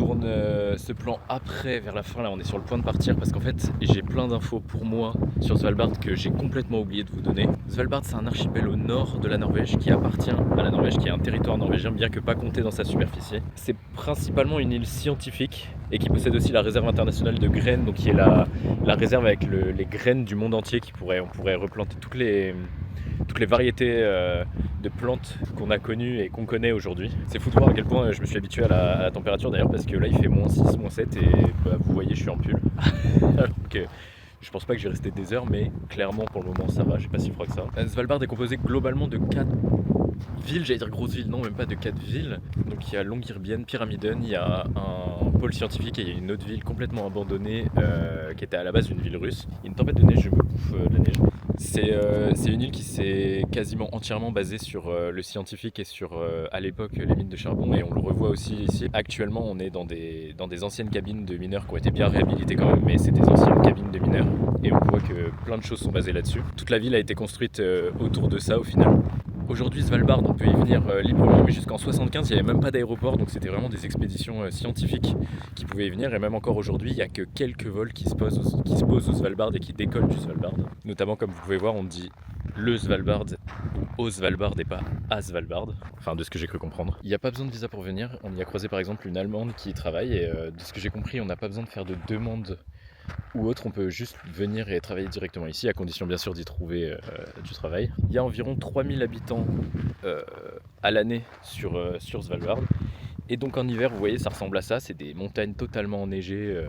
tourne ce plan après, vers la fin, là on est sur le point de partir parce qu'en fait j'ai plein d'infos pour moi sur Svalbard que j'ai complètement oublié de vous donner. Svalbard c'est un archipel au nord de la Norvège qui appartient à la Norvège, qui est un territoire norvégien bien que pas compté dans sa superficie. C'est principalement une île scientifique et qui possède aussi la réserve internationale de graines, donc qui est la réserve avec les graines du monde entier on pourrait replanter toutes les variétés de plantes qu'on a connues et qu'on connaît aujourd'hui. C'est fou de voir à quel point je me suis habitué à la température d'ailleurs, parce que là il fait -6, -7 et vous voyez je suis en pull. Donc je pense pas que je vais rester des heures, mais clairement pour le moment ça va, j'ai pas si froid que ça. Svalbard est composé globalement de 4 villes, j'allais dire grosses villes, non même pas, de 4 villes. Donc il y a Longyearbyen, Pyramiden, il y a un pôle scientifique et il y a une autre ville complètement abandonnée qui était à la base une ville russe. Il y a une tempête de neige, je me bouffe de la neige. C'est une île qui s'est quasiment entièrement basée sur le scientifique et sur, à l'époque, les mines de charbon, et on le revoit aussi ici. Actuellement, on est dans des anciennes cabines de mineurs qui ont été bien réhabilitées quand même, mais c'est des anciennes cabines de mineurs, et on voit que plein de choses sont basées là-dessus. Toute la ville a été construite autour de ça au final. Aujourd'hui, Svalbard, on peut y venir librement, mais jusqu'en 75, il n'y avait même pas d'aéroport, donc c'était vraiment des expéditions scientifiques qui pouvaient y venir. Et même encore aujourd'hui, il n'y a que quelques vols qui se posent au Svalbard et qui décollent du Svalbard. Notamment, comme vous pouvez voir, on dit le Svalbard ou au Svalbard et pas à Svalbard, enfin de ce que j'ai cru comprendre. Il n'y a pas besoin de visa pour venir. On y a croisé par exemple une Allemande qui y travaille, et de ce que j'ai compris, on n'a pas besoin de faire de demande ou autre, on peut juste venir et travailler directement ici, à condition bien sûr d'y trouver du travail. Il y a environ 3000 habitants à l'année sur Svalbard, et donc en hiver, vous voyez, ça ressemble à ça, c'est des montagnes totalement enneigées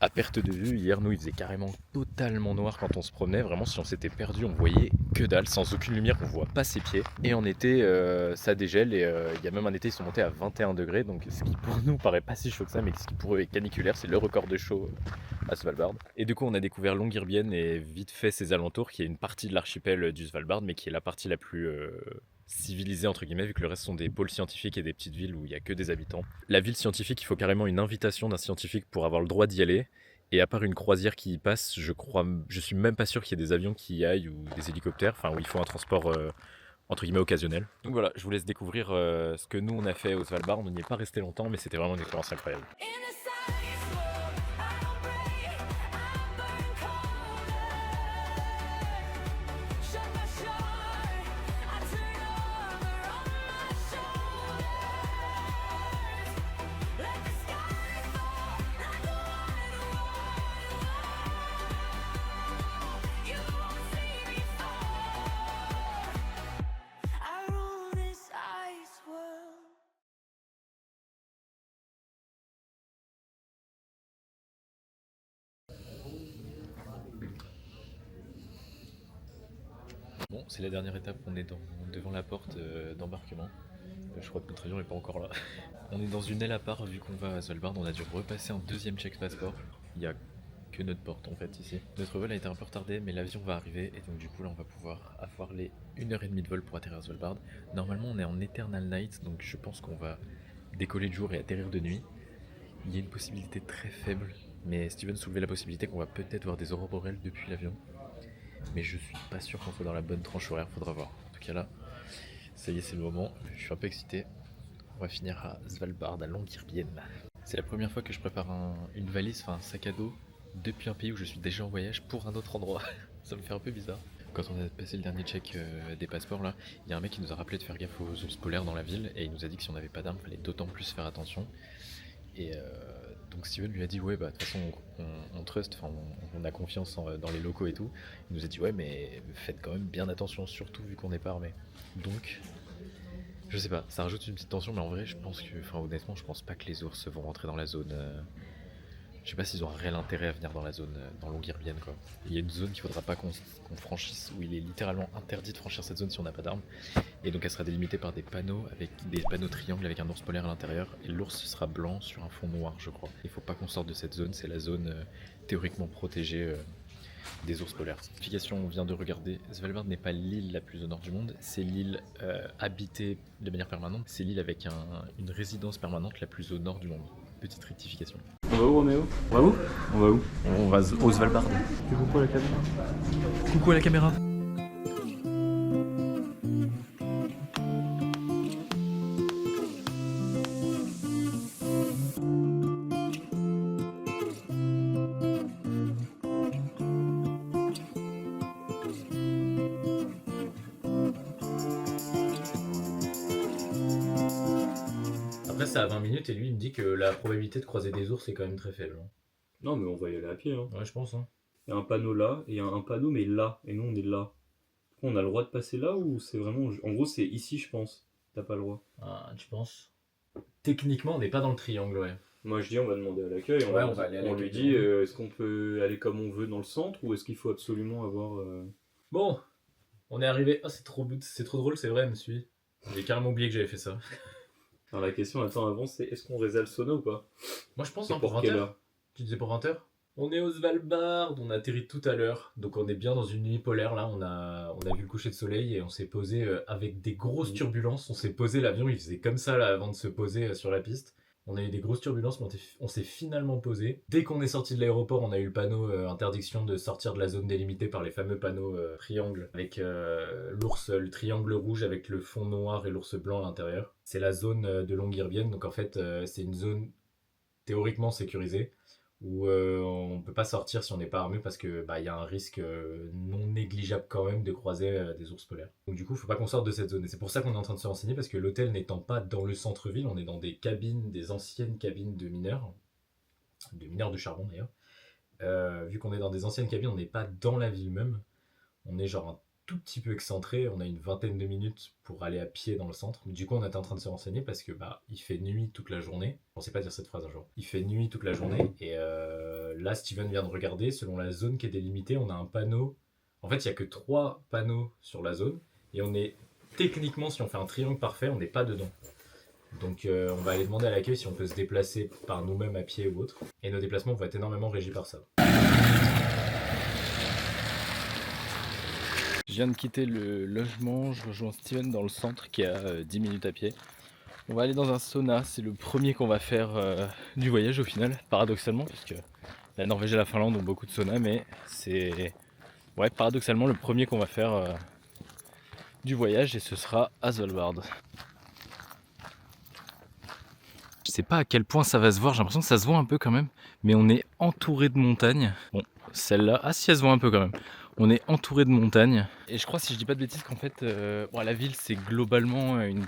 à perte de vue. Hier, nous, il faisait carrément totalement noir quand on se promenait, vraiment si on s'était perdu, on voyait que dalle, sans aucune lumière, on voit pas ses pieds. Et en été, ça dégèle, et il y a même un été, ils sont montés à 21 degrés, donc ce qui pour nous paraît pas si chaud que ça, mais ce qui pour eux est caniculaire, c'est le record de chaud à Svalbard. Et du coup, on a découvert Longyearbyen et vite fait ses alentours, qui est une partie de l'archipel du Svalbard, mais qui est la partie la plus civilisée entre guillemets, vu que le reste sont des pôles scientifiques et des petites villes où il y a que des habitants. La ville scientifique, il faut carrément une invitation d'un scientifique pour avoir le droit d'y aller. Et à part une croisière qui y passe, je suis même pas sûr qu'il y ait des avions qui y aillent ou des hélicoptères, enfin où il faut un transport entre guillemets occasionnel. Donc voilà, je vous laisse découvrir ce que nous on a fait au Svalbard. On n'y est pas resté longtemps, mais c'était vraiment une expérience incroyable. Bon, c'est la dernière étape, on est devant la porte d'embarquement. Je crois que notre avion n'est pas encore là. On est dans une aile à part, vu qu'on va à Svalbard, on a dû repasser un deuxième check passeport. Il n'y a que notre porte en fait ici. Notre vol a été un peu retardé, mais l'avion va arriver, et donc du coup là on va pouvoir avoir les 1h30 de vol pour atterrir à Svalbard. Normalement on est en Eternal Night, donc je pense qu'on va décoller de jour et atterrir de nuit. Il y a une possibilité très faible, mais Steven soulevait la possibilité qu'on va peut-être voir des aurores boréales depuis l'avion. Mais je suis pas sûr qu'on soit dans la bonne tranche horaire, faudra voir. En tout cas là, ça y est, c'est le moment, je suis un peu excité. On va finir à Svalbard, à Longyearbyen. C'est la première fois que je prépare une valise, enfin un sac à dos, depuis un pays où je suis déjà en voyage pour un autre endroit. Ça me fait un peu bizarre. Quand on a passé le dernier check des passeports là, il y a un mec qui nous a rappelé de faire gaffe aux ours polaires dans la ville, et il nous a dit que si on n'avait pas d'armes, il fallait d'autant plus faire attention. Et donc Steven lui a dit ouais bah de toute façon on trust, enfin on a confiance dans les locaux et tout. Il nous a dit ouais mais faites quand même bien attention, surtout vu qu'on n'est pas armé. Donc je sais pas, ça rajoute une petite tension, mais en vrai je pense que, enfin honnêtement je pense pas que les ours vont rentrer dans la zone. Je sais pas s'ils ont un réel intérêt à venir dans la zone, dans Longyearbyen quoi. Il y a une zone qu'il faudra pas qu'on franchisse, où il est littéralement interdit de franchir cette zone si on n'a pas d'armes. Et donc elle sera délimitée par des panneaux triangles avec un ours polaire à l'intérieur, et l'ours sera blanc sur un fond noir je crois. Il faut pas qu'on sorte de cette zone, c'est la zone théoriquement protégée des ours polaires. Certification, on vient de regarder, Svalbard n'est pas l'île la plus au nord du monde, c'est l'île habitée de manière permanente, c'est l'île avec une résidence permanente la plus au nord du monde. Petite rectification. On va où Roméo? On va où? On va où? On va au Svalbard. Tu coucou à la caméra. Coucou à la caméra. Après, c'est à 20 minutes et lui, il me dit que la probabilité de croiser des ours est quand même très faible. Non, mais on va y aller à pied. Hein. Ouais, je pense. Hein. Il y a un panneau là, et il y a un panneau, mais là. Et nous, on est là. On a le droit de passer là ou c'est vraiment. En gros, c'est ici, je pense. T'as pas le droit. Ah, tu penses? Techniquement, on n'est pas dans le triangle, ouais. Moi, je dis, on va demander à l'accueil. Ouais, on va aller à on l'accueil. lui dit, est-ce qu'on peut aller comme on veut dans le centre ou est-ce qu'il faut absolument avoir. Bon, on est arrivé. Ah, c'est trop drôle, c'est vrai, monsieur. J'ai carrément oublié que j'avais fait ça. Alors, la question, attends, avant, c'est est-ce qu'on réserve le sauna ou pas? Moi, je pense C'est hein, pour pour 20 quelle heures. heure? Tu disais pour 20 heures? On est au Svalbard, on a atterri tout à l'heure, donc on est bien dans une nuit polaire là, on a vu le coucher de soleil et on s'est posé avec des grosses turbulences, on s'est posé, l'avion il faisait comme ça là avant de se poser sur la piste. On a eu des grosses turbulences, mais on s'est finalement posé. Dès qu'on est sorti de l'aéroport, on a eu le panneau interdiction de sortir de la zone délimitée par les fameux panneaux triangles avec l'ours, le triangle rouge avec le fond noir et l'ours blanc à l'intérieur. C'est la zone de Longyearbyen, donc en fait c'est une zone théoriquement sécurisée où on peut pas sortir si on n'est pas armé parce que y a un risque non négligeable quand même de croiser des ours polaires. Donc du coup, faut pas qu'on sorte de cette zone. Et c'est pour ça qu'on est en train de se renseigner parce que l'hôtel n'étant pas dans le centre-ville, on est dans des cabines, des anciennes cabines de mineurs de charbon d'ailleurs. Vu qu'on est dans des anciennes cabines, on n'est pas dans la ville même. On est genre un tout petit peu excentré, on a une vingtaine de minutes pour aller à pied dans le centre. Du coup, on était en train de se renseigner parce que il fait nuit toute la journée. On sait pas dire cette phrase un jour. Il fait nuit toute la journée et là, Steven vient de regarder. Selon la zone qui est délimitée, on a un panneau. En fait, il y a que 3 panneaux sur la zone et on est techniquement, si on fait un triangle parfait, on n'est pas dedans. Donc, on va aller demander à l'accueil si on peut se déplacer par nous-mêmes à pied ou autre. Et nos déplacements vont être énormément régis par ça. Je viens de quitter le logement, je rejoins Steven dans le centre qui est à 10 minutes à pied. On va aller dans un sauna, c'est le premier qu'on va faire du voyage au final, paradoxalement, parce que la Norvège et la Finlande ont beaucoup de saunas, mais c'est paradoxalement le premier qu'on va faire du voyage et ce sera à Svalbard. Je sais pas à quel point ça va se voir, j'ai l'impression que ça se voit un peu quand même, mais on est entouré de montagnes. Bon, celle-là, ah si elle se voit un peu quand même. On est entouré de montagnes et je crois, si je dis pas de bêtises, qu'en fait la ville c'est globalement une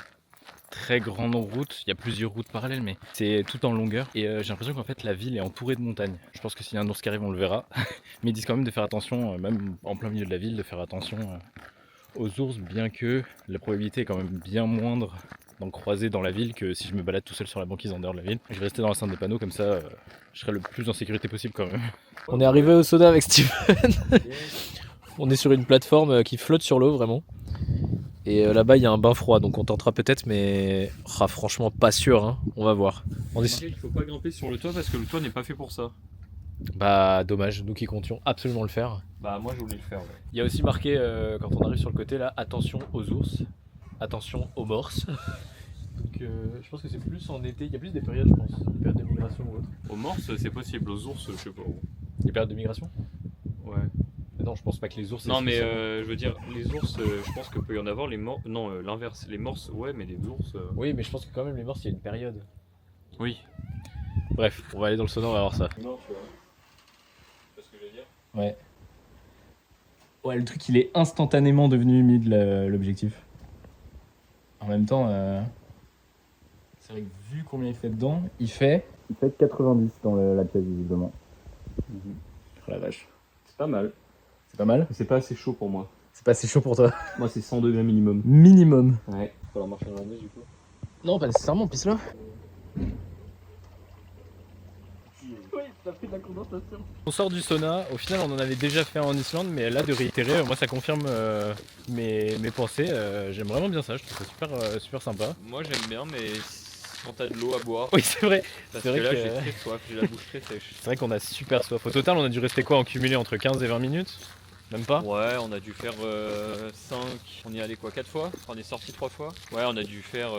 très grande route. Il y a plusieurs routes parallèles mais c'est tout en longueur et j'ai l'impression qu'en fait la ville est entourée de montagnes. Je pense que s'il y a un ours qui arrive on le verra mais ils disent quand même de faire attention, même en plein milieu de la ville, de faire attention aux ours, bien que la probabilité est quand même bien moindre d'en croiser dans la ville que si je me balade tout seul sur la banquise en dehors de la ville. Je vais rester dans l'enceinte des panneaux comme ça je serai le plus en sécurité possible quand même. On est arrivé au sauna avec Steven. On est sur une plateforme qui flotte sur l'eau vraiment. Et là-bas il y a un bain froid donc on tentera peut-être mais franchement pas sûr hein. On va voir. Il faut pas grimper sur le toit parce que le toit n'est pas fait pour ça. Bah dommage, nous qui comptions absolument le faire. Bah moi je voulais le faire ouais. Il y a aussi marqué quand on arrive sur le côté là, attention aux ours, attention aux morses. Donc je pense que c'est plus en été, il y a plus des périodes je pense, des périodes de migration ou autre. Aux morses c'est possible, aux ours je sais pas. Des périodes de migration? Ouais. Mais non je pense pas que les ours... Non mais je veux dire, les ours je pense que peut y en avoir, les morses... Non l'inverse, les morses ouais mais les ours... Oui mais je pense que quand même les morses il y a une période. Oui. Bref, on va aller dans le sauna, on va voir ça. Non tu vois. C'est ce que je veux dire. Ouais. Ouais le truc il est instantanément devenu humide l'objectif. En même temps, c'est vrai que vu combien il fait dedans, il fait 90 dans la pièce visiblement. Oh la vache. C'est pas mal. C'est pas mal? C'est pas assez chaud pour moi. C'est pas assez chaud pour toi? Moi c'est 100 degrés minimum. Minimum. Ouais. Faut leur marcher dans la neige du coup. Non pas nécessairement, pisse là. Oui, ça fait de la condensation. On sort du sauna, au final on en avait déjà fait en Islande, mais là de réitérer, moi ça confirme mes pensées. J'aime vraiment bien ça, je trouve ça super sympa. Moi j'aime bien mais quand t'as de l'eau à boire. Oui c'est vrai. Parce que là j'ai très soif, j'ai la bouche très sèche. C'est vrai qu'on a super soif. Au total on a dû rester quoi en cumulé entre 15 et 20 minutes? Même pas? Ouais, on a dû faire 5, on y est allé quoi 4 fois? On est sorti 3 fois? Ouais, on a dû faire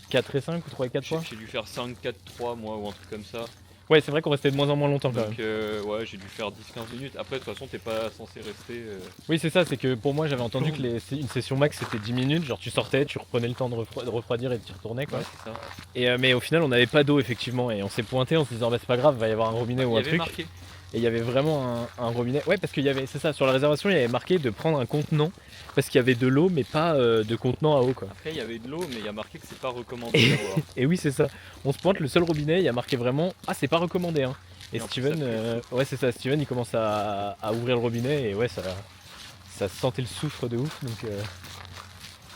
4 et 5 ou 3 et 4 fois? J'ai dû faire 5, 4, 3 moi ou un truc comme ça. Ouais, c'est vrai qu'on restait de moins en moins longtemps quand même. Donc ouais, j'ai dû faire 10-15 minutes. Après de toute façon, t'es pas censé rester... Oui, c'est ça, c'est que pour moi j'avais entendu que une session max c'était 10 minutes, genre tu sortais, tu reprenais le temps de refroidir et tu retournais quoi. Ouais, c'est ça. Et mais au final on n'avait pas d'eau effectivement et on s'est pointé en se disant bah c'est pas grave, va y avoir un robinet ou un truc. Marqué. Et il y avait vraiment un robinet. Ouais, parce qu'il y avait, c'est ça, sur la réservation, il y avait marqué de prendre un contenant. Parce qu'il y avait de l'eau, mais pas de contenant à eau, quoi. Après, il y avait de l'eau, mais il y a marqué que c'est pas recommandé d'avoir. Et oui, c'est ça. On se pointe, le seul robinet, il y a marqué vraiment « Ah, c'est pas recommandé, hein ». Et en plus, Steven, ça fait ouais, c'est ça, Steven, il commence à ouvrir le robinet et ouais, ça sentait le soufre de ouf. Donc,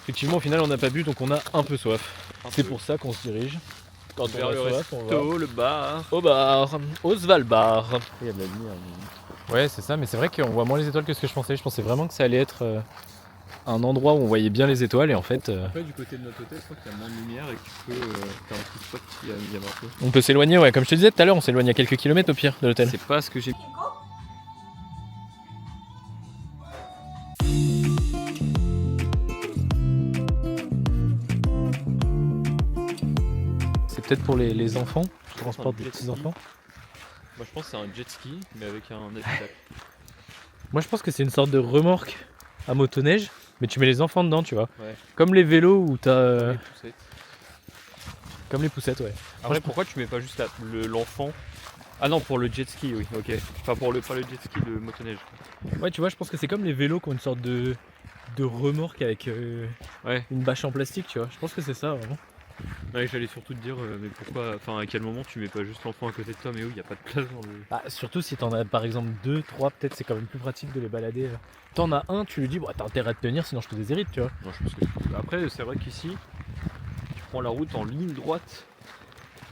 effectivement, au final, on n'a pas bu, donc on a un peu soif. C'est pour ça qu'on se dirige. Quand vers on a le soif, on va resto, le bar. au bar, au Svalbard. Il y a de la lumière. Ouais, c'est ça, mais c'est vrai qu'on voit moins les étoiles que ce que je pensais. Je pensais vraiment que ça allait être un endroit où on voyait bien les étoiles et en fait. Après, du côté de notre hôtel, je crois qu'il y a moins de lumière et que tu peux faire un petit spot qui a marqué. On peut s'éloigner, ouais, comme je te disais tout à l'heure, on s'éloigne à quelques kilomètres au pire de l'hôtel. C'est pas ce que j'ai. C'est peut-être pour les enfants, qui transportent des jet petits ski. enfants. Moi, je pense que c'est un jet ski, mais avec un habitacle. Moi je pense que c'est une sorte de remorque à motoneige, mais tu mets les enfants dedans, tu vois. Ouais. Comme les vélos où t'as. Les poussettes. Comme les poussettes, ouais. Après, pourquoi tu mets pas juste l'enfant? Ah non, pour le jet ski, oui, ok. Enfin, pas le jet ski, le motoneige. Ouais, tu vois, je pense que c'est comme les vélos qui ont une sorte de remorque avec Ouais. une bâche en plastique, tu vois. Je pense que c'est ça, vraiment. Ouais, j'allais surtout te dire, mais pourquoi, enfin, à quel moment tu mets pas juste l'enfant à côté de toi, mais où il n'y a pas de place dans le. Bah, surtout si t'en as par exemple 2, 3, peut-être c'est quand même plus pratique de les balader. T'en as un, tu lui dis, bah, t'as intérêt à te tenir, sinon je te déshérite, tu vois. Non, je pense que. Après, c'est vrai qu'ici, tu prends la route en ligne droite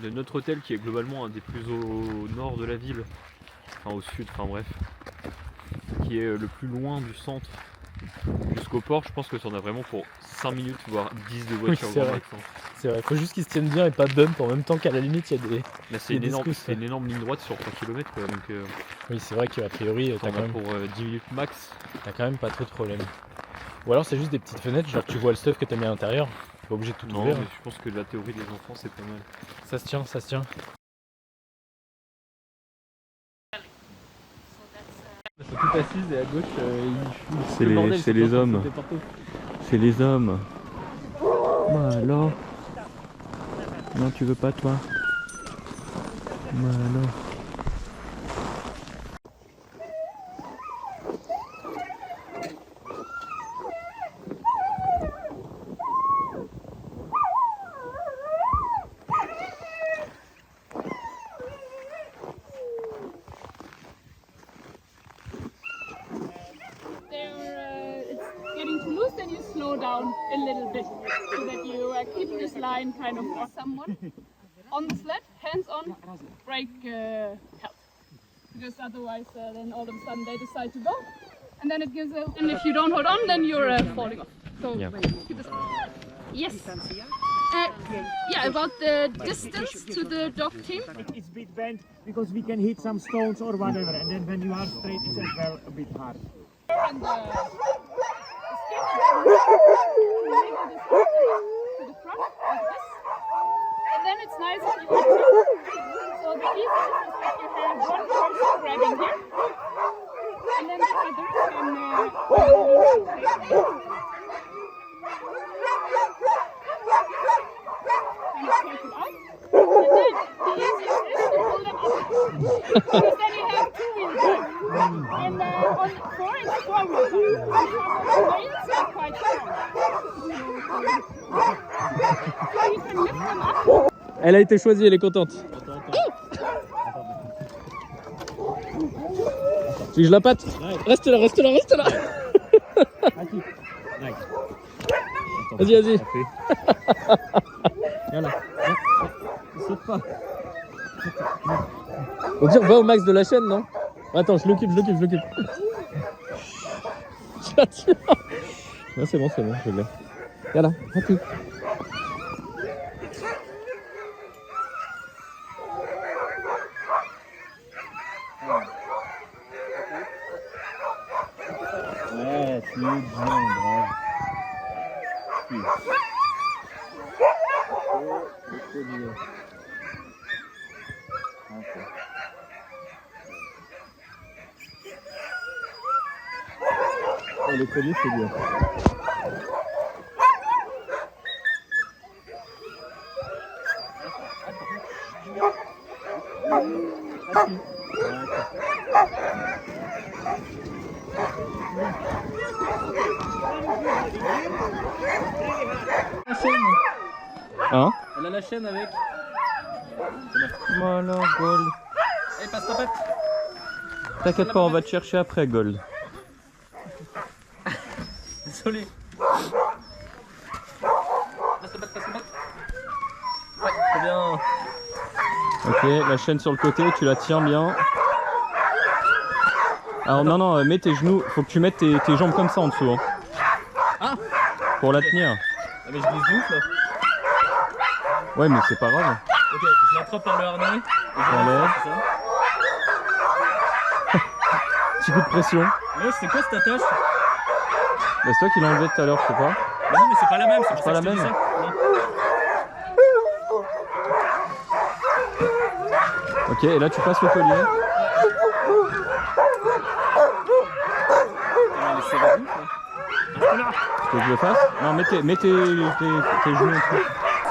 de notre hôtel qui est globalement un des plus au nord de la ville, enfin au sud, enfin bref, qui est le plus loin du centre jusqu'au port. Je pense que tu en as vraiment pour 5 minutes, voire 10 de voiture. Oui, c'est vrai. C'est vrai, faut juste qu'ils se tiennent bien et pas bump en même temps qu'à la limite il y a des. Là, c'est Il y a une, des énorme, secousses, c'est une énorme ligne droite sur 3 km quoi, donc Oui, c'est vrai qu'a priori t'en t'as as pour 10 minutes max. quand même pas trop de problèmes. Ou alors c'est juste des petites fenêtres, genre tu vois le stuff que t'as mis à l'intérieur, t'es pas obligé de tout Non, ouvrir. mais je pense que la théorie des enfants c'est pas mal. Ça se tient, ça se tient. Elles sont toutes assises et à gauche C'est les hommes. C'est les hommes. Bah alors. Non, tu veux pas toi. Bah alors. It's getting too loose, then you slow down a little bit so that you keep this line kind of someone on the sled, hands on, brake help. Because otherwise, then all of a sudden they decide to go, and then it gives a. And if you don't hold on, then you're falling off. So keep this. Yes. Yeah, about the distance to the dog team. It's a bit bent because we can hit some stones or whatever, and then when you are straight, it's as well a bit hard. And the stick to the front like this. And then it's nice if you want to. So the easiest is that you have one person grabbing here, and then the other can take it out. And then the easiest is to pull them up. Because then you have two-wheel drive. And on 4 it's 4-wheel drive. On the wheels are quite strong. So you can lift them up. Elle a été choisie, elle est contente. Tu veux que je la patte? Reste là, reste là, reste là. Vas-y, vas-y. On dit va au max de la chaîne, non? Attends, je l'occupe. Tiens. Non, c'est bon, je l'ai. Voilà, rapide. Ouais, tu es bien, bravo. Oh, le collier, c'est bien. Hein? Elle a la chaîne avec. Voilà, Gold. Allez, passe ta patte. T'inquiète pas, on va te chercher après, Gold. Désolé. Passe ta patte, passe ta patte. Ouais, très bien. Ok, la chaîne sur le côté, tu la tiens bien. Alors non, non, mets tes genoux, faut que tu mettes tes jambes comme ça en dessous. Hein. Ah, pour la tenir. ah mais je glisse de ouf là. Ouais, mais c'est pas grave. Ok, je l'attrape par le harnais. Et je Enlève. l'enlève, c'est ça. Petit coup de pression. Ouais, c'est quoi cette attache? Bah, c'est toi qui l'as enlevé tout à l'heure, je sais pas. Mais non, mais c'est pas la même, c'est pour Pas ça la que je te dis même. ça. Non. Ok, et là tu passes le collier. Ah, mais c'est la bouffe, là. Reste là. Tu veux que je le fasse? Non, mets tes genoux en dessous.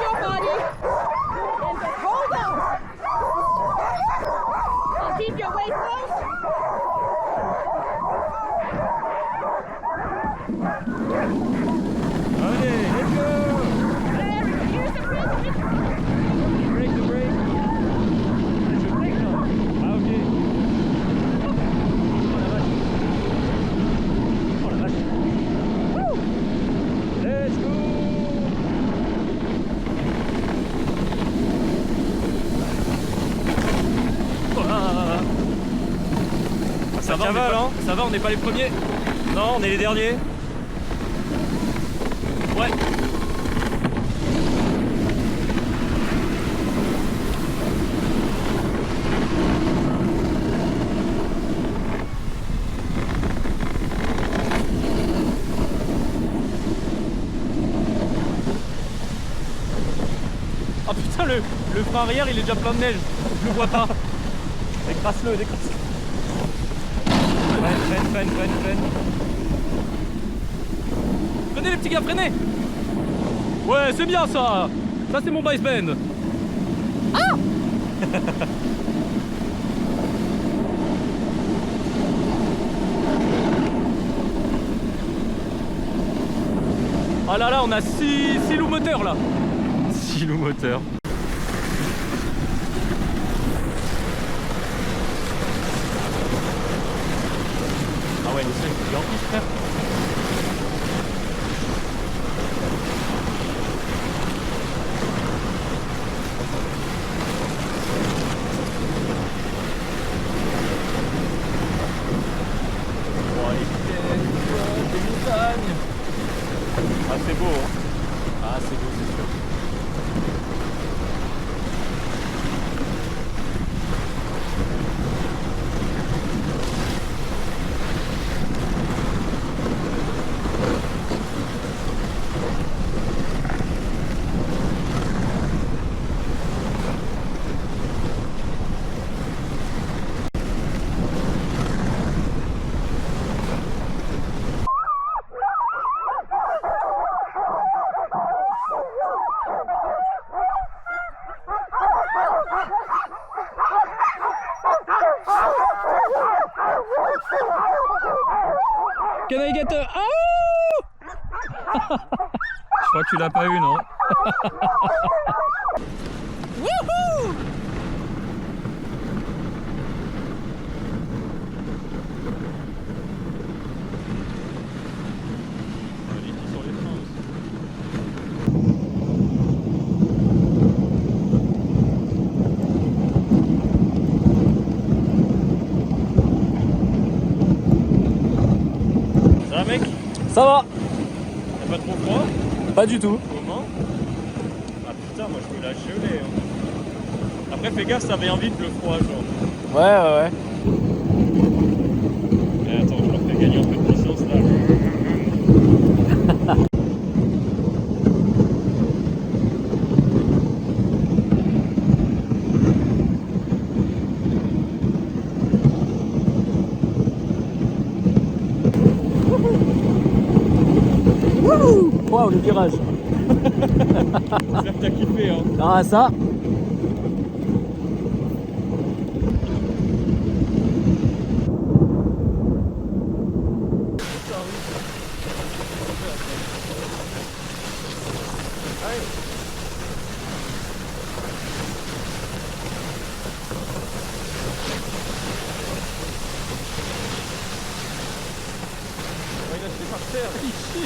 Your body and just hold on. And keep your weight close. Allez, let's go. There we go. Here's the bridge. Break the break. Je break là. Ah ok. Oh la vache. Oh la vache. Woo. Let's go. Ah, ça va, ça va, on n'est pas les premiers. Non, on est les derniers. Ouais. Oh putain, le frein arrière il est déjà plein de neige. Je le vois pas. Décrasse-le, décrasse-le. Freine. Prenez les petits gars, freinez. Ouais, c'est bien ça. Ça c'est mon base bend. Ah. Ah là là, on a 6 loups moteurs là. 6 loups moteurs. Ah ouais, le sol il est en piste, frère. Ah c'est beau hein. Ah c'est beau c'est sûr. Can I get a... Oh. Je crois que tu l'as pas eu, non? Wouhou! Sur les freins aussi. Ça va mec? Ça va? T'as pas trop froid? Pas du tout. Comment? Ah putain, moi je me lâche gelé hein. Après fais gaffe, ça vient vite le froid genre. Ouais. Mais attends, je leur fais gagner un peu de puissance là. Waouh, le virage. J'espère que t'as kiffé hein. Ah, ça. terre, ici.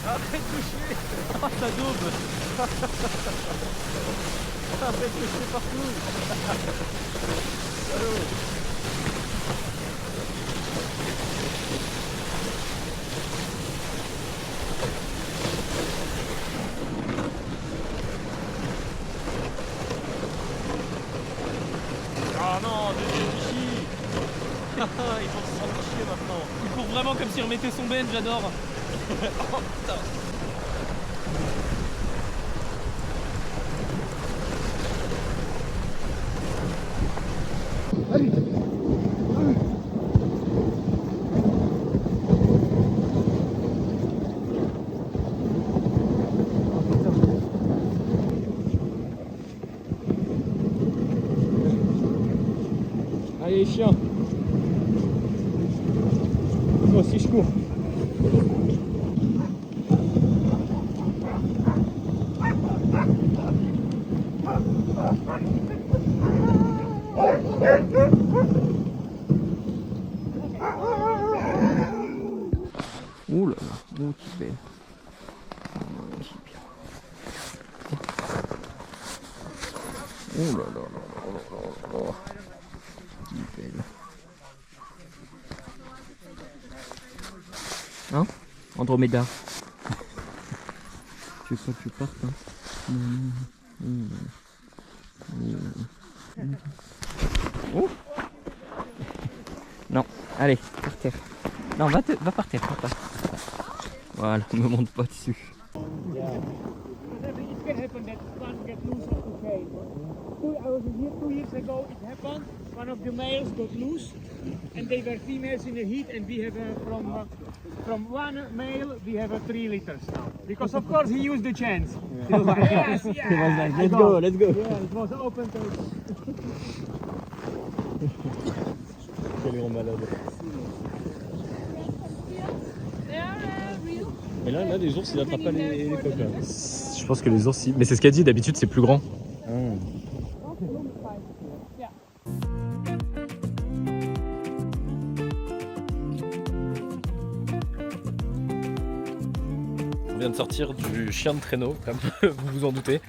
Arrête de chier. Oh, ça daube. Arrête de chier partout. Salaud. Ah non, deuxième ici. Ils vont se sentir chier maintenant. Il court vraiment comme s'il remettait son ben, j'adore. Oh putain. Allez, chien. Moi aussi, je cours. Ouh là là, oh, qui belle. Oh là là là là là là. Qui belle. Hein Andromeda. Tu veux pas que tu partes hein Oh. Non, allez, par terre. Non, va par terre, papa. Voilà, me monte pas dessus. It can happen that one get loose of the chain. I was here 2 years ago. It happened. One of the males got loose, and they were females in the heat. And we have from one male we have 3 liters now. Because of course he used the chance. He was like, yes, yes. He was like, let's go, let's go. Yeah, it was open to. Quel grand malade. They're real. Mais là, les ours, ils attrapent pas les coquins. Je pense que les ours, mais c'est ce qu'a dit, d'habitude c'est plus grand. Yeah. On vient de sortir du chien de traîneau, comme vous vous en doutez.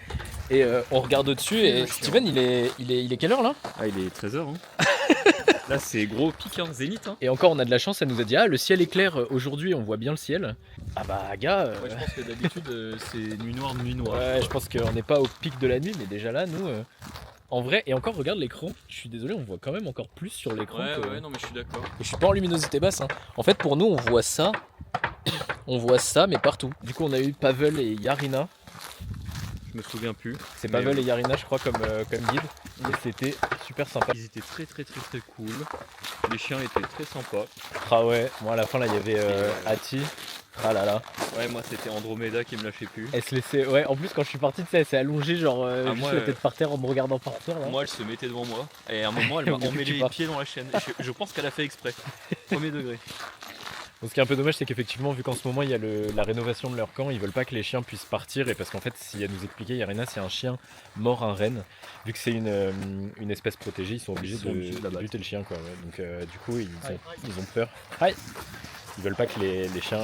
Et on regarde au-dessus et Steven, il est quelle heure là? Ah, il est 13h. Hein. Là, c'est gros pic, hein, zénith. Hein. Et encore, on a de la chance, elle nous a dit ah, le ciel est clair aujourd'hui, on voit bien le ciel. Ah bah, gars. Ouais, je pense que d'habitude, c'est nuit noire, nuit noire. Ouais, je pense qu'on n'est pas au pic de la nuit, mais déjà là, nous. En vrai, et encore, regarde l'écran. Je suis désolé, on voit quand même encore plus sur l'écran. Ouais, non, mais je suis d'accord. Et je suis pas en luminosité basse. Hein. En fait, pour nous, on voit ça. On voit ça, mais partout. Du coup, on a eu Pavel et Yarina. Je me souviens plus. C'est Pavel et Yarina, je crois, comme guide. Et c'était super sympa. Ils étaient très cool. Les chiens étaient très sympas. Ah ouais, moi à la fin, là, il y avait Ati. Ah là là. Ouais, moi c'était Andromeda qui me lâchait plus. Elle se laissait. Ouais, en plus, quand je suis parti, tu sais, elle s'est allongée, genre, juste moi, la tête par terre en me regardant partir. Là. Moi, elle se mettait devant moi. Et à un moment, elle m'a emmêlé les pieds dans la chaîne. Je pense qu'elle a fait exprès. Premier degré. Donc, ce qui est un peu dommage, c'est qu'effectivement, vu qu'en ce moment il y a la rénovation de leur camp, ils veulent pas que les chiens puissent partir. Et parce qu'en fait, si elle nous expliquait, Yarina, c'est un chien mort, un renne. Vu que c'est une espèce protégée, ils sont obligés de lutter le chien. Quoi, ouais. Donc, du coup, ils ont peur. Aïe. Ils veulent pas que les chiens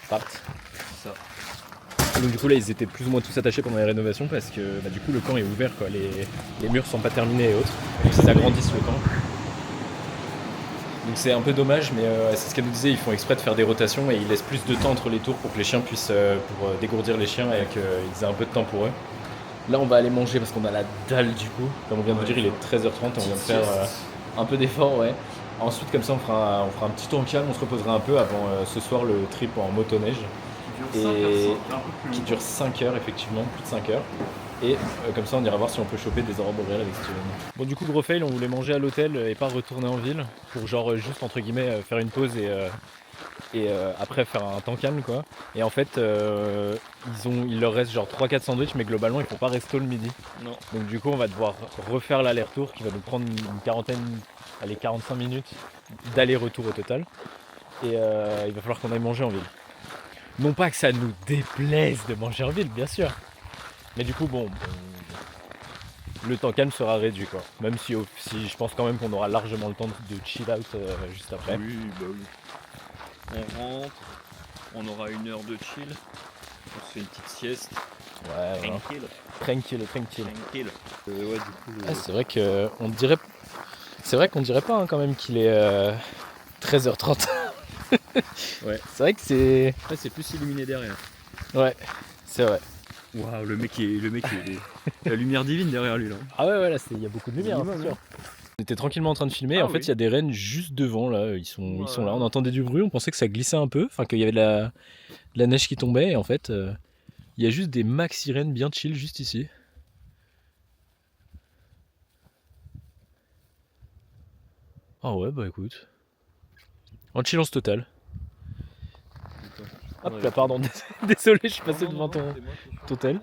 partent. Ça. Donc, du coup, là, ils étaient plus ou moins tous attachés pendant les rénovations parce que du coup, le camp est ouvert. Quoi. Les murs sont pas terminés et autres. Donc, ils agrandissent le camp. Donc c'est un peu dommage, mais c'est ce qu'elle nous disait, ils font exprès de faire des rotations et ils laissent plus de temps entre les tours pour que les chiens puissent, pour dégourdir les chiens et qu'ils aient un peu de temps pour eux. Là on va aller manger parce qu'on a la dalle du coup, comme on vient de vous dire il est 13h30, on vient de faire un peu d'effort, ouais. Ensuite comme ça on fera un petit tour calme, on se reposera un peu avant ce soir le trip en motoneige. Qui dure 5 heures effectivement, plus de 5 heures. Et comme ça on ira voir si on peut choper des aurores boréales avec Steven. Bon du coup gros fail, on voulait manger à l'hôtel et pas retourner en ville pour genre juste entre guillemets faire une pause et après faire un temps calme quoi. Et en fait il leur reste genre 3-4 sandwichs mais globalement ils font pas resto le midi. Non. Donc du coup on va devoir refaire l'aller-retour qui va nous prendre une quarantaine, allez 45 minutes d'aller-retour au total. Et il va falloir qu'on aille manger en ville. Non pas que ça nous déplaise de manger en ville bien sûr. Mais du coup, bon, le temps calme sera réduit quoi. Même si je pense quand même qu'on aura largement le temps de chill out juste après. Oui, bah oui. On rentre, on aura 1 heure de chill, on se fait une petite sieste. Ouais, voilà. Tranquille. Tranquille. Ouais, du coup, Ah, c'est vrai qu'on dirait. C'est vrai qu'on dirait pas quand même qu'il est 13h30. Ouais. C'est vrai que c'est. Après, c'est plus illuminé derrière. Ouais, c'est vrai. Waouh, le mec est la lumière divine derrière lui là. Ah ouais, là, il y a beaucoup de lumière, Minimum, c'est sûr. On était tranquillement en train de filmer, Ah en fait oui. il y a des rennes juste devant là, ils sont là, on Wow. entendait du bruit, on pensait que ça glissait un peu, enfin qu'il y avait de la neige qui tombait, et en fait il y a juste des maxi rennes bien chill juste ici. Ah ouais bah écoute, en chillance totale. Hop là pardon, désolé je suis passé devant ton tel.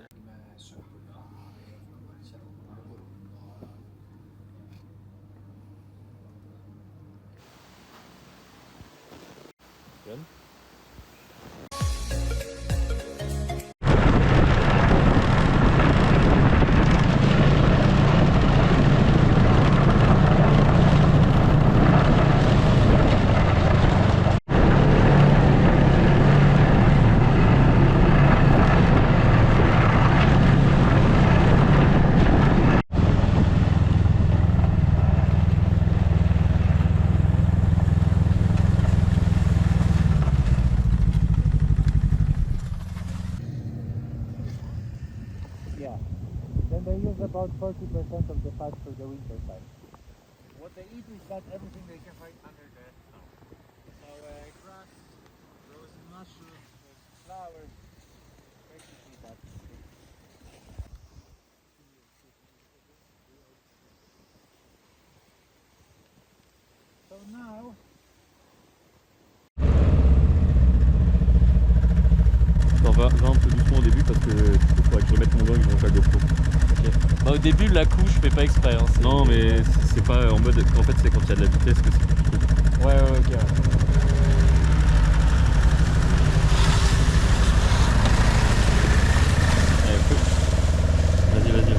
Yeah. Then they use about 40% of the fat for the winter time. What they eat is that everything they can find under the snow. So grass, those mushrooms, those flowers, basically that's it. So now Va un peu doucement au début parce que il faudrait que je remette mon gant et que je range la GoPro. Bah au début la couche je fais pas exprès hein, Non mais c'est pas en mode. En fait c'est quand il y a de la vitesse que c'est compliqué. Ouais ok. Allez, vas-y.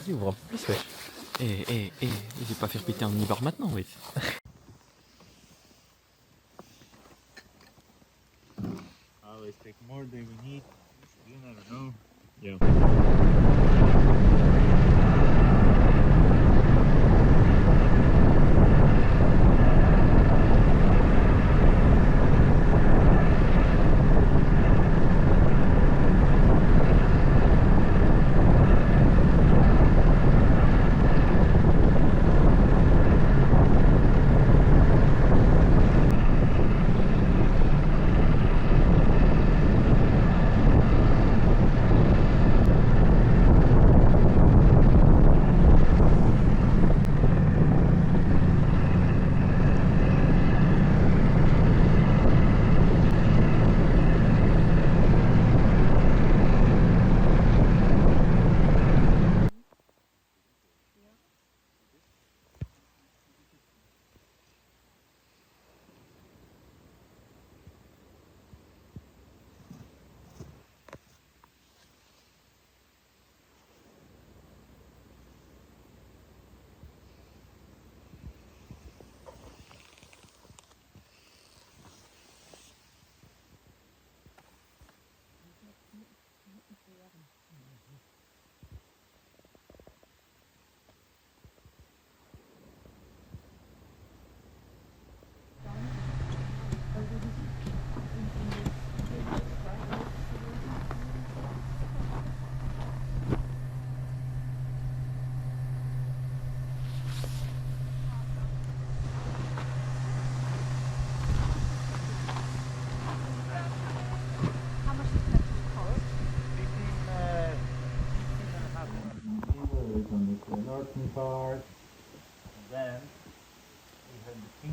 Il ouvre un peu plus ouais. Il va pas faire péter un minibar maintenant, oui. always take more than we need. You never know.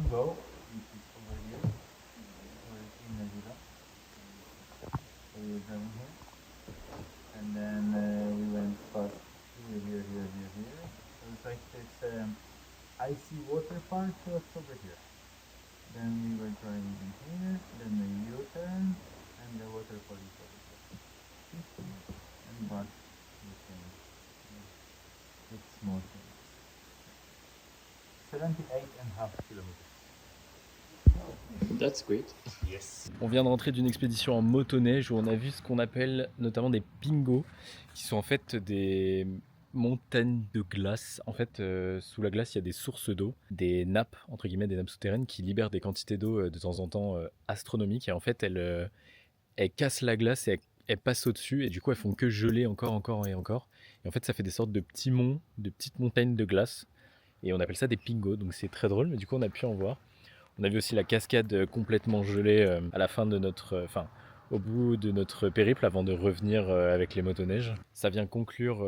go, which is over here, over in Nagila. So we were driving here, and then we went past here. So it's like this icy water park just over here. Then we were driving in here, then the U-turn, and the waterfall is over here. And back the same. It's more things. 78.5 kilometers. That's great. Yes. On vient de rentrer d'une expédition en motoneige où on a vu ce qu'on appelle notamment des pingos, qui sont en fait des montagnes de glace. En fait, sous la glace, il y a des sources d'eau, des nappes, entre guillemets, des nappes souterraines qui libèrent des quantités d'eau de temps en temps astronomiques. Et en fait, elles cassent la glace et elles passent au-dessus. Et du coup, elles font que geler encore et encore. Et en fait, ça fait des sortes de petits monts, de petites montagnes de glace. Et on appelle ça des pingos. Donc c'est très drôle, mais du coup, on a pu en voir. On a vu aussi la cascade complètement gelée à la fin de notre... au bout de notre périple avant de revenir avec les motoneiges. Ça vient conclure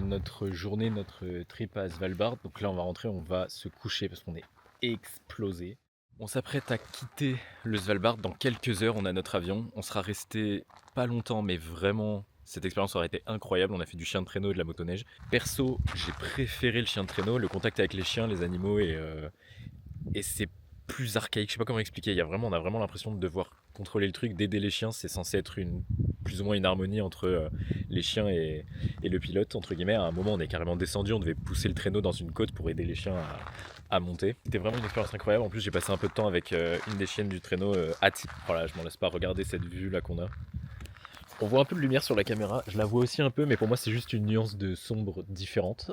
notre journée, notre trip à Svalbard. Donc là on va rentrer, on va se coucher parce qu'on est explosé. On s'apprête à quitter le Svalbard dans quelques heures, on a notre avion. On sera resté pas longtemps mais vraiment cette expérience aurait été incroyable. On a fait du chien de traîneau et de la motoneige. Perso, j'ai préféré le chien de traîneau, le contact avec les chiens, les animaux et c'est plus archaïque, je sais pas comment expliquer, on a vraiment l'impression de devoir contrôler le truc, d'aider les chiens, c'est censé être plus ou moins une harmonie entre les chiens et le pilote, entre guillemets. À un moment on est carrément descendu, on devait pousser le traîneau dans une côte pour aider les chiens à monter. C'était vraiment une expérience incroyable, en plus j'ai passé un peu de temps avec une des chiennes du traîneau, Ati. Voilà, je m'en laisse pas regarder cette vue là qu'on a. On voit un peu de lumière sur la caméra, je la vois aussi un peu, mais pour moi c'est juste une nuance de sombre différente.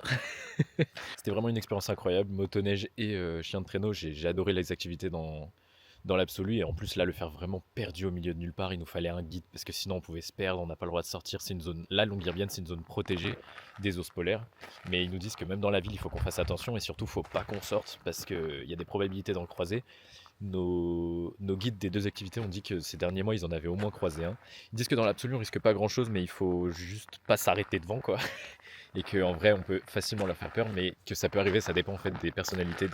C'était vraiment une expérience incroyable, motoneige et chien de traîneau, j'ai adoré les activités dans l'absolu, et en plus là le faire vraiment perdu au milieu de nulle part, il nous fallait un guide parce que sinon on pouvait se perdre, on n'a pas le droit de sortir, c'est une zone, la Longyearbyen c'est une zone protégée des ours polaires, mais ils nous disent que même dans la ville il faut qu'on fasse attention et surtout faut pas qu'on sorte parce qu'il y a des probabilités d'en croiser. Nos guides des deux activités ont dit que ces derniers mois ils en avaient au moins croisé un. Ils disent que dans l'absolu on risque pas grand chose mais il faut juste pas s'arrêter devant quoi. Et qu'en vrai on peut facilement leur faire peur mais que ça peut arriver, ça dépend en fait des personnalités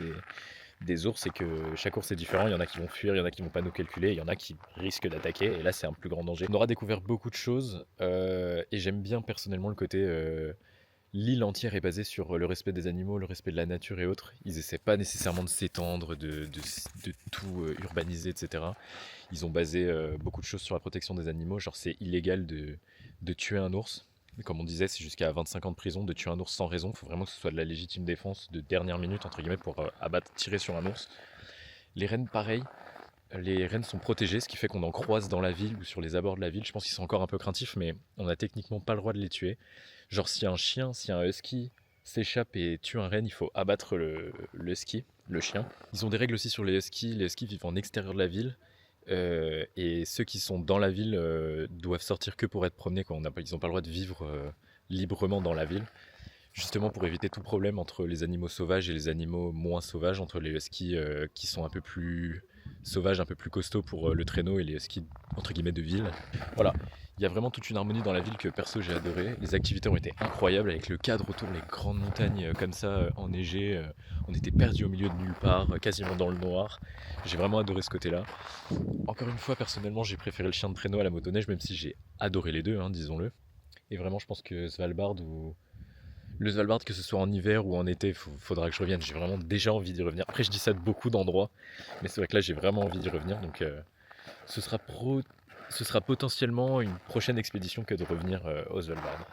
des ours et que chaque ours est différent, il y en a qui vont fuir, il y en a qui vont pas nous calculer, il y en a qui risquent d'attaquer et là c'est un plus grand danger. On aura découvert beaucoup de choses et j'aime bien personnellement le côté l'île entière est basée sur le respect des animaux, le respect de la nature et autres. Ils essaient pas nécessairement de s'étendre, de tout urbaniser, etc. Ils ont basé beaucoup de choses sur la protection des animaux, genre c'est illégal de tuer un ours. Comme on disait, c'est jusqu'à 25 ans de prison de tuer un ours sans raison. Il faut vraiment que ce soit de la légitime défense de dernière minute, entre guillemets, pour tirer sur un ours. Les rennes, pareil. Les rennes sont protégées, ce qui fait qu'on en croise dans la ville ou sur les abords de la ville. Je pense qu'ils sont encore un peu craintifs, mais on n'a techniquement pas le droit de les tuer. Genre si un husky s'échappe et tue un renne, il faut abattre le husky, le chien. Ils ont des règles aussi sur les huskies vivent en extérieur de la ville. Et ceux qui sont dans la ville doivent sortir que pour être promenés, quoi. Ils n'ont pas le droit de vivre librement dans la ville, justement pour éviter tout problème entre les animaux sauvages et les animaux moins sauvages, entre les huskies qui sont un peu plus sauvages, un peu plus costauds pour le traîneau et les huskies entre guillemets de ville. Voilà, il y a vraiment toute une harmonie dans la ville que perso j'ai adoré. Les activités ont été incroyables avec le cadre autour, les grandes montagnes comme ça enneigées. On était perdus au milieu de nulle part, quasiment dans le noir. J'ai vraiment adoré ce côté-là. Encore une fois, personnellement, j'ai préféré le chien de traîneau à la motoneige, même si j'ai adoré les deux, disons-le. Et vraiment, je pense que Svalbard, que ce soit en hiver ou en été, faudra que je revienne. J'ai vraiment déjà envie d'y revenir. Après, je dis ça de beaucoup d'endroits, mais c'est vrai que là, j'ai vraiment envie d'y revenir. Donc, ce sera potentiellement une prochaine expédition que de revenir au Svalbard.